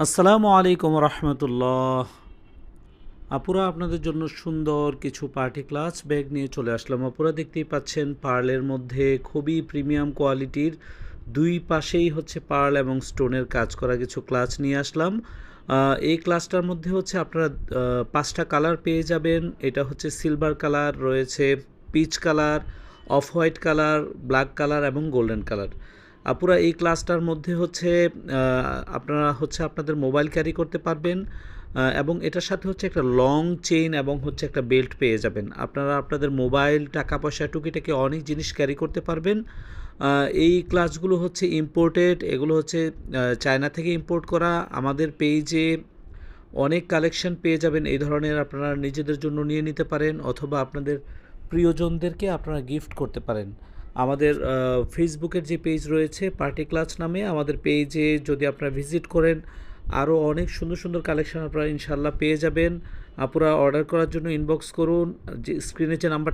আসসালামু আলাইকুম রহমতুল্লাহ। আপুরা, আপনাদের জন্য সুন্দর কিছু পার্টি ক্লাচ ব্যাগ নিয়ে চলে আসলাম। আপুরা, দেখতেই পাচ্ছেন পার্লের মধ্যে খুবই প্রিমিয়াম কোয়ালিটির দুই পাশেই হচ্ছে পার্ল এবং স্টোনের কাজ করা কিছু ক্লাচ নিয়ে আসলাম। এই ক্লাচটার মধ্যে হচ্ছে আপনারা 5টা কালার পেয়ে যাবেন। এটা হচ্ছে সিলভার কালার রয়েছে, peach colour, off white colour, black colour এবং গোল্ডেন কালার। আপুরা, এই ক্লাসটার মধ্যে হচ্ছে আপনারা হচ্ছে আপনাদের মোবাইল ক্যারি করতে পারবেন, এবং এটার সাথে হচ্ছে একটা লং চেইন এবং হচ্ছে একটা বেল্ট পেয়ে যাবেন। আপনারা আপনাদের মোবাইল, টাকা পয়সা, টুকিটাকি অনেক জিনিস ক্যারি করতে পারবেন। এই ক্লাসগুলো হচ্ছে ইম্পোর্টেড, এগুলো হচ্ছে চায়না থেকে ইম্পোর্ট করা। আমাদের পেজে অনেক কালেকশন পেয়ে যাবেন এই ধরনের, আপনারা নিজেদের জন্য নিয়ে নিতে পারেন অথবা আপনাদের প্রিয়জনদেরকে আপনারা গিফট করতে পারেন। আমাদের ফেসবুকের যে পেজ রয়েছে পার্টি ক্লাচ নামে, আমাদের পেজে যদি আপনারা ভিজিট করেন আরও অনেক সুন্দর সুন্দর কালেকশন আপনারা ইনশাল্লাহ পেয়ে যাবেন। আপনারা অর্ডার করার জন্য ইনবক্স করুন, যে স্ক্রিনে যে নাম্বার